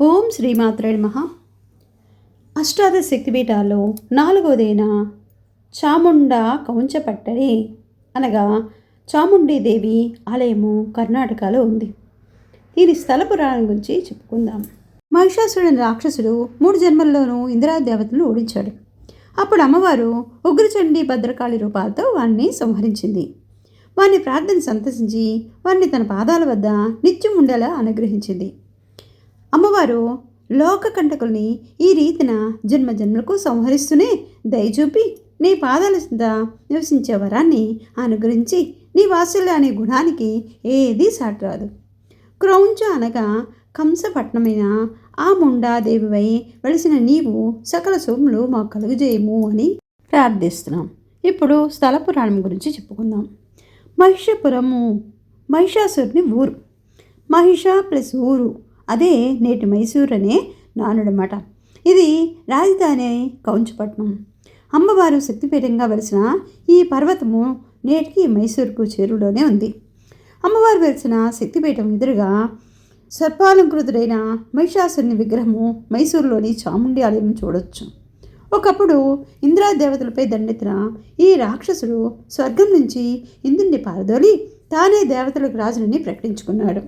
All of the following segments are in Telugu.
ఓం శ్రీమాత్రే నమః. అష్టాదశ శక్తిపీఠాల్లో 4వదైన చాముండా కౌంచపట్టడి అనగా చాముండీదేవి ఆలయము కర్ణాటకలో ఉంది. దీని స్థల పురాణం గురించి చెప్పుకుందాం. మహిషాసురుడైన రాక్షసుడు 3 జన్మల్లోనూ ఇంద్రాదేవతలను ఓడించాడు. అప్పుడు అమ్మవారు ఉగ్రచండి భద్రకాళి రూపాలతో వారిని సంహరించింది. వారిని ప్రార్థన సంతసించి వారిని తన పాదాల వద్ద నిత్యం ఉండేలా అనుగ్రహించింది. అమ్మవారు లోక కంటకుల్ని ఈ రీతిన జన్మజన్మలకు సంహరిస్తూనే దయచూపి నీ పాదాల కింద నివసించే వరాన్ని అనుగ్రహించి నీ వాత్సల్య అనే గుణానికి ఏదీ సాటిరాదు. క్రౌంచ అనగా కంసపట్నమైన ఆ ముండాదేవివై వెలిసిన నీవు సకల సోములు మాకు కలుగజేయము అని ప్రార్థిస్తున్నాం. ఇప్పుడు స్థల పురాణం గురించి చెప్పుకుందాం. మహిషపురము మహిషాసురుని ఊరు. మహిష ప్లస్ ఊరు, అదే నేటి మైసూరు అనే నానుడన్నమాట. ఇది రాజధాని కౌంచపట్నం. అమ్మవారు శక్తిపీఠంగా వెలిసిన ఈ పర్వతము నేటికి మైసూరుకు చేరులోనే ఉంది. అమ్మవారు వెలిసిన శక్తిపీఠం ఎదురుగా సర్పాలంకృతుడైన మహిషాసురుని విగ్రహము మైసూరులోని చాముండి ఆలయం చూడొచ్చు. ఒకప్పుడు ఇంద్రాదేవతలపై దండెత్తిన ఈ రాక్షసుడు స్వర్గం నుంచి ఇంద్రుడిని పారదోలి తానే దేవతలకు రాజునని ప్రకటించుకున్నాడు.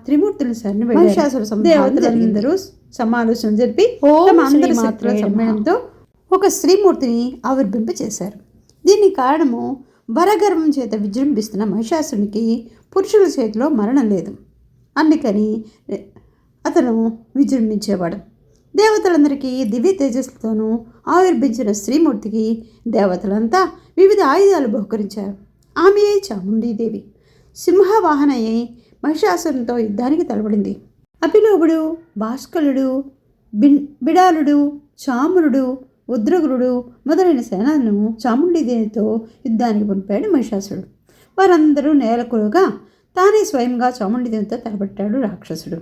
త్రిమూర్తులు శరణి మహిషాసుర దేవతలందరూ సమాలోచన జరిపి తమ అందరి శక్తుల సమ్మేళనంతో ఒక స్త్రీమూర్తిని ఆవిర్భింప చేశారు. దీనికి కారణము వరగర్వం చేత విజృంభిస్తున్న మహిషాసునికి పురుషుల చేతిలో మరణం లేదు. అందుకని అతను విజృంభించేవాడు. దేవతలందరికీ దివ్య తేజస్సుతోనూ ఆవిర్భించిన శ్రీమూర్తికి దేవతలంతా వివిధ ఆయుధాలు బహుకరించారు. ఆమెయే చాముండీదేవి సింహవాహనయ్యై మహిషాసురునితో యుద్ధానికి తలపడింది. అభిలోభుడు, భాస్కరుడు, బిడాలుడు, చామురుడు, ఉద్రగురుడు మొదలైన సేనలను చాముండీదేవితో యుద్ధానికి పంపాడు మహిషాసురుడు. వారందరూ నేలకులుగా తానే స్వయంగా చాముండీదేవితో తలపట్టాడు రాక్షసుడు.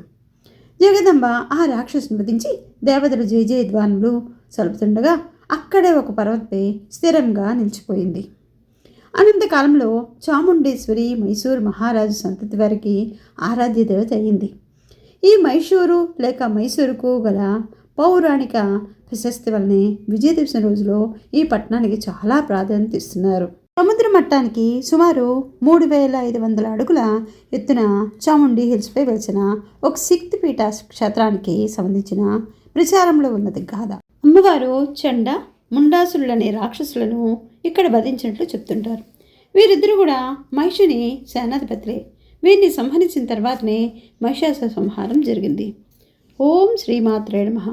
జగదంబ ఆ రాక్షసుని వధించి దేవతలు జయ జయధ్వానులు సలుపుతుండగా అక్కడే ఒక పర్వతపై స్థిరంగా నిలిచిపోయింది. అనంతకాలంలో చాముండేశ్వరి మైసూరు మహారాజు సంతతి వారికి ఆరాధ్య దేవత అయింది. ఈ మైసూరు లేక మైసూరుకు గల పౌరాణిక ప్రశస్తి వల్లనే విజయదశమి రోజులో ఈ పట్టణానికి చాలా ప్రాధాన్యత ఇస్తున్నారు. సముద్ర మట్టానికి సుమారు 3500 అడుగుల ఎత్తున చాముండి హిల్స్పై వెలిసిన ఒక శక్తిపీఠ క్షేత్రానికి సంబంధించిన ప్రచారంలో ఉన్నది గాథ. అమ్మవారు చండ ముండాసురులనే రాక్షసులను ఇక్కడ వధించినట్లు చెప్తుంటారు. వీరిద్దరూ కూడా మహిషుని సేనాధిపతులే. వీరిని సంహరించిన తర్వాతనే మహిషాసుర సంహారం జరిగింది. ఓం శ్రీమాత్రే నమః.